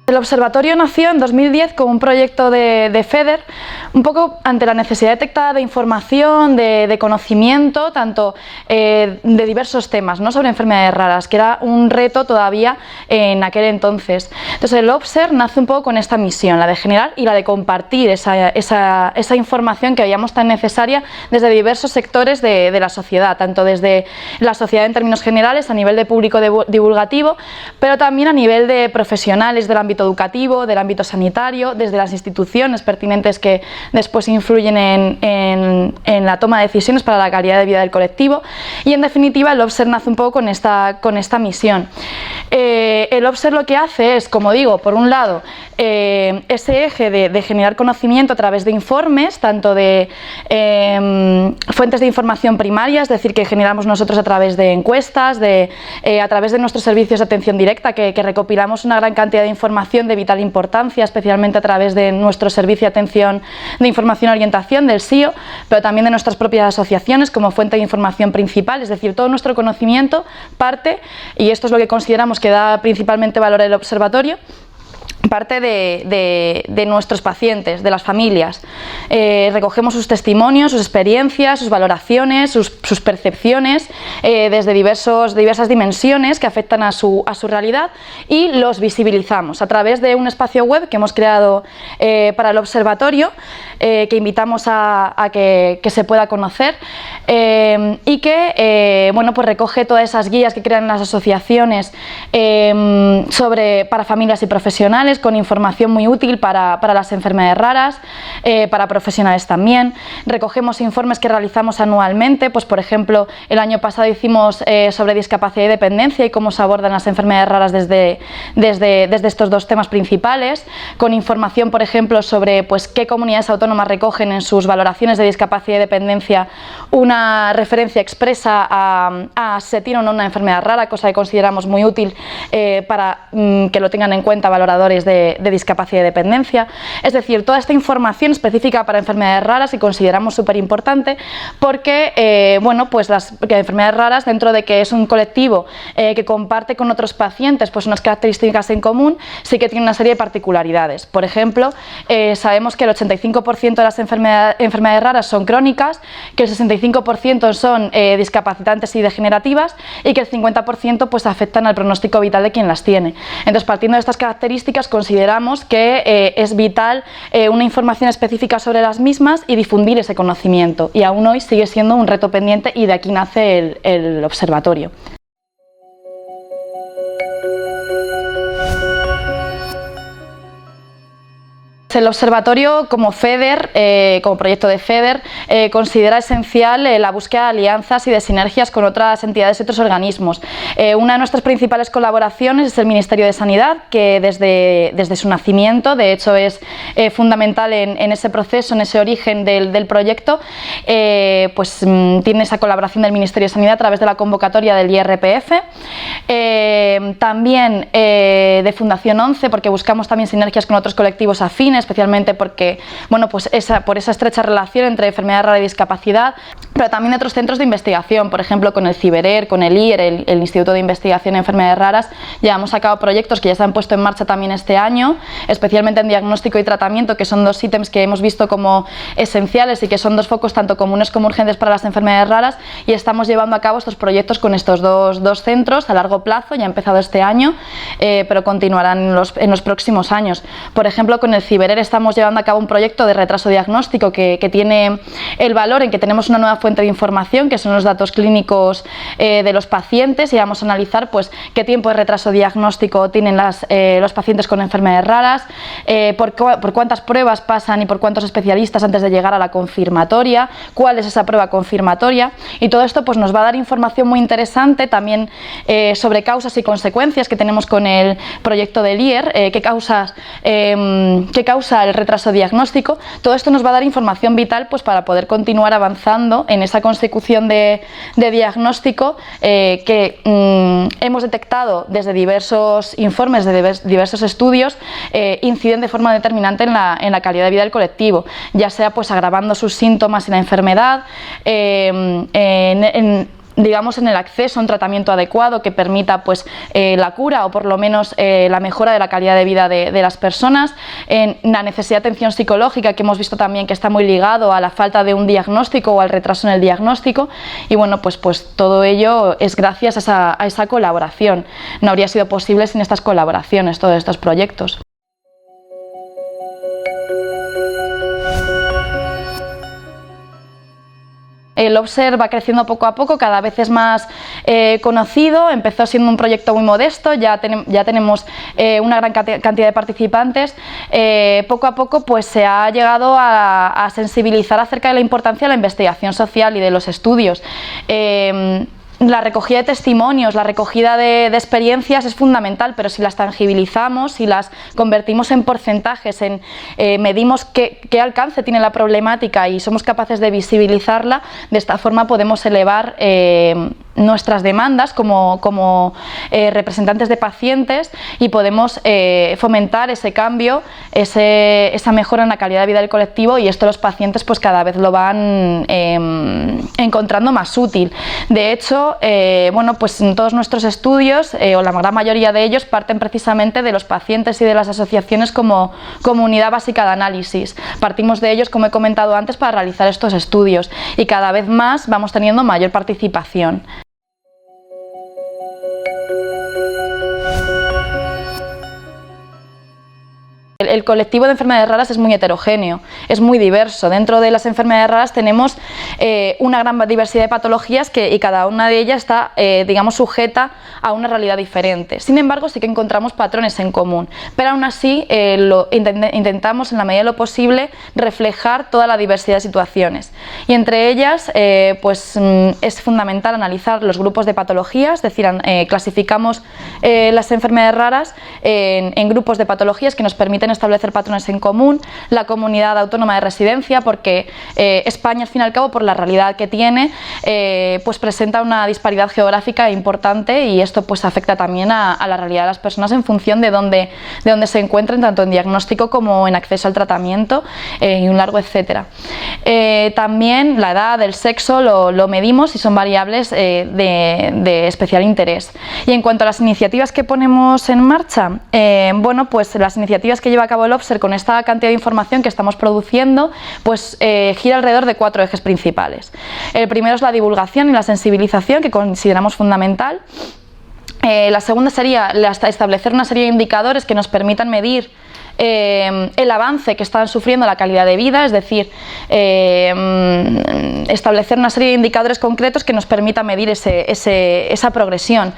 El observatorio nació en 2010 como un proyecto de FEDER, un poco ante la necesidad detectada de información, de conocimiento, tanto de diversos temas, ¿no?, sobre enfermedades raras, que era un reto todavía en aquel entonces. Entonces el OBSER nace un poco con esta misión, la de generar y la de compartir esa información que veíamos tan necesaria desde diversos sectores de la sociedad, tanto desde la sociedad en términos generales, a nivel de público divulgativo, pero también a nivel de profesionales del ámbito educativo, del ámbito sanitario, desde las instituciones pertinentes que después influyen en la toma de decisiones para la calidad de vida del colectivo, y en definitiva el OBSER nace un poco con esta misión. El OBSER lo que hace es, como digo, por un lado, ese eje de generar conocimiento a través de informes, tanto de fuentes de información primaria, es decir, que generamos nosotros a través de encuestas, a través de nuestros servicios de atención directa, que recopilamos una gran cantidad de información de vital importancia, especialmente a través de nuestro servicio de atención de información y orientación, del SIO, pero también de nuestras propias asociaciones como fuente de información principal, es decir, todo nuestro conocimiento parte, y esto es lo que consideramos que da principalmente valor al observatorio, parte de nuestros pacientes, de las familias. Recogemos sus testimonios, sus experiencias, sus valoraciones, sus percepciones desde diversas dimensiones que afectan a su realidad, y los visibilizamos a través de un espacio web que hemos creado para el observatorio, que invitamos a que se pueda conocer, y que bueno, pues recoge todas esas guías que crean las asociaciones para familias y profesionales, con información muy útil para las enfermedades raras, para profesionales también. Recogemos informes que realizamos anualmente, pues por ejemplo el año pasado hicimos sobre discapacidad y dependencia y cómo se abordan las enfermedades raras desde estos dos temas principales, con información por ejemplo sobre pues qué comunidades autónomas recogen en sus valoraciones de discapacidad y dependencia una referencia expresa a si se tiene o no una enfermedad rara, cosa que consideramos muy útil para que lo tengan en cuenta valoradores de discapacidad y dependencia. Es decir, toda esta información específica para enfermedades raras, y consideramos súper importante porque bueno, pues las enfermedades raras, dentro de que es un colectivo que comparte con otros pacientes pues unas características en común, sí que tiene una serie de particularidades. Por ejemplo, sabemos que el 85% de las enfermedades raras son crónicas, que el 65% son discapacitantes y degenerativas, y que el 50% pues afectan al pronóstico vital de quien las tiene. Entonces, partiendo de estas características, consideramos que es vital una información específica sobre las mismas y difundir ese conocimiento, y aún hoy sigue siendo un reto pendiente, y de aquí nace el observatorio. El observatorio, como FEDER, como proyecto de FEDER, considera esencial la búsqueda de alianzas y de sinergias con otras entidades y otros organismos. Una de nuestras principales colaboraciones es el Ministerio de Sanidad, que desde su nacimiento, de hecho es fundamental en ese proceso, en ese origen del proyecto, pues tiene esa colaboración del Ministerio de Sanidad a través de la convocatoria del IRPF, también de Fundación 11, porque buscamos también sinergias con otros colectivos afines, especialmente porque, bueno, pues por esa estrecha relación entre enfermedad rara y discapacidad, pero también de otros centros de investigación, por ejemplo con el CIBERER, con el IER, el Instituto de Investigación en Enfermedades Raras. Llevamos a cabo proyectos que ya se han puesto en marcha también este año, especialmente en diagnóstico y tratamiento, que son dos ítems que hemos visto como esenciales y que son dos focos tanto comunes como urgentes para las enfermedades raras, y estamos llevando a cabo estos proyectos con estos dos centros a largo plazo. Ya ha empezado este año, pero continuarán en los próximos años. Por ejemplo, con el CIBERER estamos llevando a cabo un proyecto de retraso diagnóstico que tiene el valor en que tenemos una nueva fuente de información, que son los datos clínicos de los pacientes, y vamos a analizar pues qué tiempo de retraso diagnóstico tienen los pacientes con enfermedades raras, por cuántas pruebas pasan y por cuántos especialistas antes de llegar a la confirmatoria, cuál es esa prueba confirmatoria, y todo esto pues nos va a dar información muy interesante también sobre causas y consecuencias que tenemos con el proyecto del IER, qué causa el retraso diagnóstico. Todo esto nos va a dar información vital pues para poder continuar avanzando en esa consecución de diagnóstico que hemos detectado desde diversos informes, de diversos estudios, inciden de forma determinante en la calidad de vida del colectivo, ya sea pues agravando sus síntomas y la enfermedad, digamos, en el acceso a un tratamiento adecuado que permita pues, la cura o por lo menos la mejora de la calidad de vida de las personas, en la necesidad de atención psicológica, que hemos visto también que está muy ligado a la falta de un diagnóstico o al retraso en el diagnóstico, y bueno, pues todo ello es gracias a esa colaboración. No habría sido posible sin estas colaboraciones, todos estos proyectos. El Observe va creciendo poco a poco, cada vez es más conocido. Empezó siendo un proyecto muy modesto, ya tenemos una gran cantidad de participantes. Poco a poco pues, se ha llegado a sensibilizar acerca de la importancia de la investigación social y de los estudios. La recogida de testimonios, la recogida de experiencias es fundamental, pero si las tangibilizamos, si las convertimos en porcentajes, medimos qué alcance tiene la problemática y somos capaces de visibilizarla, de esta forma podemos elevar nuestras demandas como representantes de pacientes y podemos fomentar ese cambio, esa mejora en la calidad de vida del colectivo, y esto los pacientes pues cada vez lo van encontrando más útil. De hecho, bueno, pues en todos nuestros estudios, o la gran mayoría de ellos, parten precisamente de los pacientes y de las asociaciones como unidad básica de análisis. Partimos de ellos, como he comentado antes, para realizar estos estudios, y cada vez más vamos teniendo mayor participación. El colectivo de enfermedades raras es muy heterogéneo, es muy diverso. Dentro de las enfermedades raras tenemos una gran diversidad de patologías y cada una de ellas está, digamos, sujeta a una realidad diferente. Sin embargo, sí que encontramos patrones en común, pero aún así intentamos, en la medida de lo posible, reflejar toda la diversidad de situaciones. Y entre ellas, pues es fundamental analizar los grupos de patologías, es decir, clasificamos las enfermedades raras en grupos de patologías que nos permiten establecer patrones en común, la comunidad autónoma de residencia, porque España, al fin y al cabo, por la realidad que tiene, pues presenta una disparidad geográfica importante, y esto pues afecta también a la realidad de las personas en función de dónde se encuentren, tanto en diagnóstico como en acceso al tratamiento, y un largo etcétera. También la edad, el sexo lo medimos y son variables de especial interés. Y en cuanto a las iniciativas que ponemos en marcha, bueno, pues las iniciativas que lleva a cabo el Observe con esta cantidad de información que estamos produciendo, pues gira alrededor de 4 ejes principales. El primero es la divulgación y la sensibilización, que consideramos fundamental. La segunda sería establecer una serie de indicadores que nos permitan medir el avance que están sufriendo la calidad de vida, es decir, establecer una serie de indicadores concretos que nos permita medir esa progresión.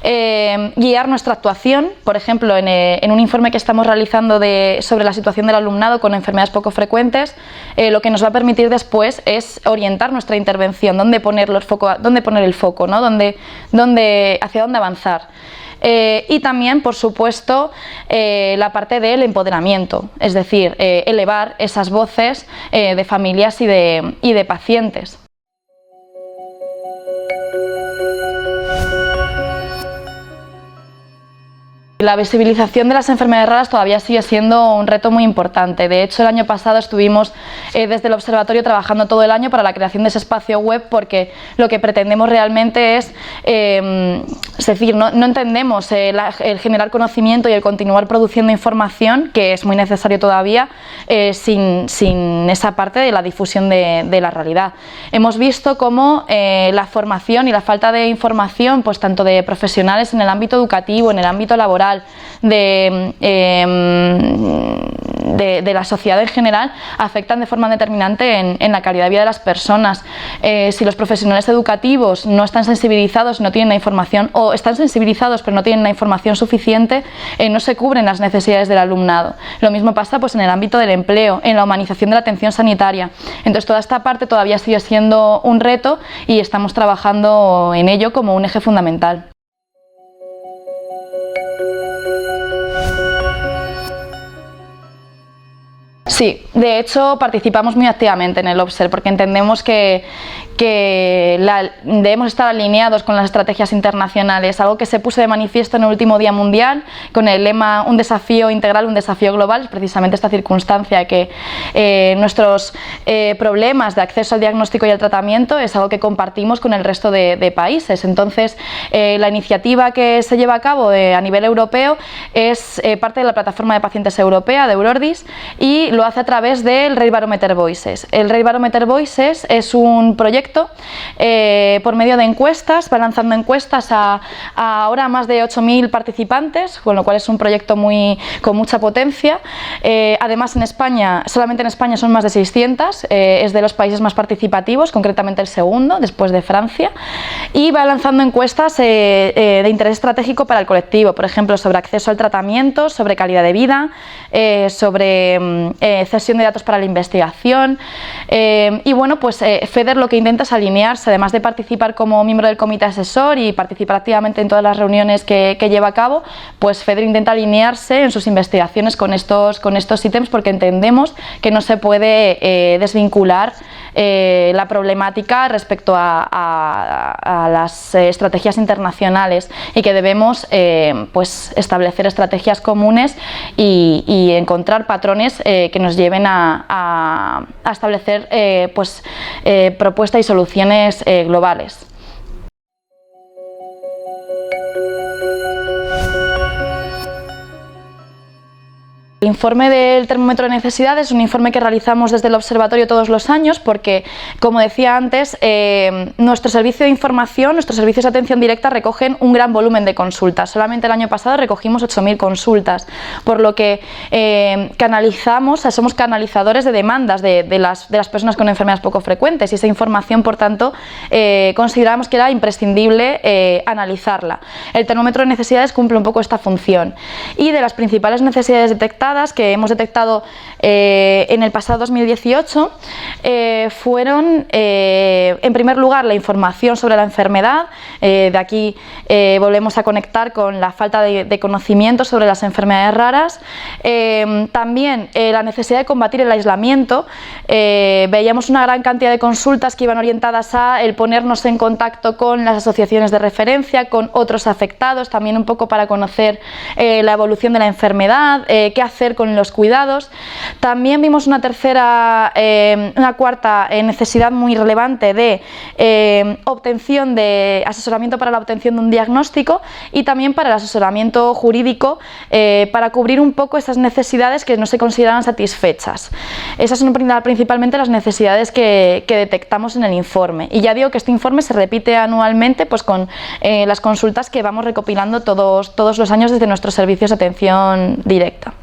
Guiar nuestra actuación, por ejemplo, en un informe que estamos realizando sobre la situación del alumnado con enfermedades poco frecuentes, lo que nos va a permitir después es orientar nuestra intervención, dónde poner el foco, ¿no? Hacia dónde avanzar. Y también, por supuesto, la parte del empoderamiento, es decir, elevar esas voces de familias y de pacientes. La visibilización de las enfermedades raras todavía sigue siendo un reto muy importante. De hecho, el año pasado estuvimos desde el observatorio trabajando todo el año para la creación de ese espacio web, porque lo que pretendemos realmente es decir, no entendemos el generar conocimiento y el continuar produciendo información, que es muy necesario todavía, sin esa parte de la difusión de la realidad. Hemos visto cómo la formación y la falta de información, pues tanto de profesionales en el ámbito educativo, en el ámbito laboral, de la sociedad en general, afectan de forma determinante en la calidad de vida de las personas. Si los profesionales educativos no están sensibilizados, no tienen la información, o están sensibilizados pero no tienen la información suficiente, no se cubren las necesidades del alumnado. Lo mismo pasa pues en el ámbito del empleo, en la humanización de la atención sanitaria. Entonces toda esta parte todavía sigue siendo un reto y estamos trabajando en ello como un eje fundamental. Sí, de hecho participamos muy activamente en el Observe, porque entendemos que debemos estar alineados con las estrategias internacionales, algo que se puso de manifiesto en el último Día Mundial con el lema "un desafío integral, un desafío global", es precisamente esta circunstancia que nuestros problemas de acceso al diagnóstico y al tratamiento es algo que compartimos con el resto de países. Entonces, la iniciativa que se lleva a cabo a nivel europeo es parte de la plataforma de pacientes europea de Eurordis y lo hace a través del Rare Barometer Voices. El Rare Barometer Voices es un proyecto por medio de encuestas, va lanzando encuestas a ahora más de 8.000 participantes, con lo cual es un proyecto con mucha potencia. Además, solamente en España son más de 600, es de los países más participativos, concretamente el segundo, después de Francia, y va lanzando encuestas de interés estratégico para el colectivo, por ejemplo, sobre acceso al tratamiento, sobre calidad de vida, sobre cesión de datos para la investigación. Y bueno, pues FEDER lo que intenta es alinearse, además de participar como miembro del comité asesor y participar activamente en todas las reuniones que lleva a cabo, pues FEDER intenta alinearse en sus investigaciones con estos ítems, porque entendemos que no se puede desvincular la problemática respecto a las estrategias internacionales y que debemos pues establecer estrategias comunes y encontrar patrones que nos lleven a establecer propuestas y soluciones globales. El informe del termómetro de necesidades es un informe que realizamos desde el observatorio todos los años porque, como decía antes, nuestro servicio de información, nuestros servicios de atención directa recogen un gran volumen de consultas. Solamente el año pasado recogimos 8.000 consultas, por lo que canalizamos, somos canalizadores de demandas de las personas con enfermedades poco frecuentes, y esa información, por tanto, consideramos que era imprescindible analizarla. El termómetro de necesidades cumple un poco esta función, y de las principales necesidades detectadas que hemos detectado en el pasado 2018 fueron, en primer lugar, la información sobre la enfermedad. De aquí volvemos a conectar con la falta de conocimiento sobre las enfermedades raras. También la necesidad de combatir el aislamiento. Veíamos una gran cantidad de consultas que iban orientadas a el ponernos en contacto con las asociaciones de referencia, con otros afectados, también un poco para conocer la evolución de la enfermedad, qué hacer con los cuidados. También vimos una cuarta necesidad muy relevante de obtención de asesoramiento para la obtención de un diagnóstico, y también para el asesoramiento jurídico para cubrir un poco esas necesidades que no se consideraban satisfechas. Esas son principalmente las necesidades que detectamos en el informe, y ya digo que este informe se repite anualmente pues con las consultas que vamos recopilando todos los años desde nuestros servicios de atención directa.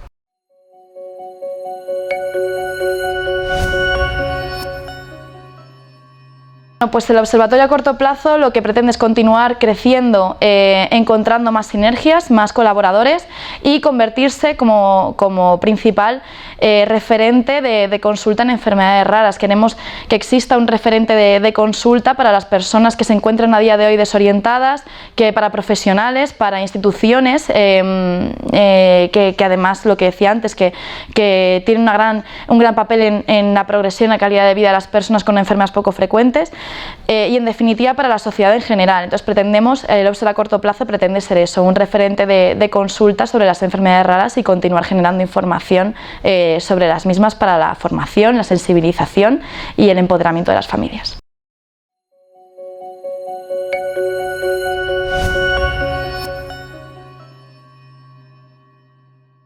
Pues el observatorio a corto plazo lo que pretende es continuar creciendo, encontrando más sinergias, más colaboradores, y convertirse como principal referente de consulta en enfermedades raras. Queremos que exista un referente de consulta para las personas que se encuentran a día de hoy desorientadas, que para profesionales, para instituciones, que además, lo que decía antes, que tienen un gran papel en la progresión y la calidad de vida de las personas con enfermedades poco frecuentes. Y en definitiva para la sociedad en general. Entonces el observatorio a corto plazo pretende ser eso, un referente de consulta sobre las enfermedades raras y continuar generando información sobre las mismas para la formación, la sensibilización y el empoderamiento de las familias.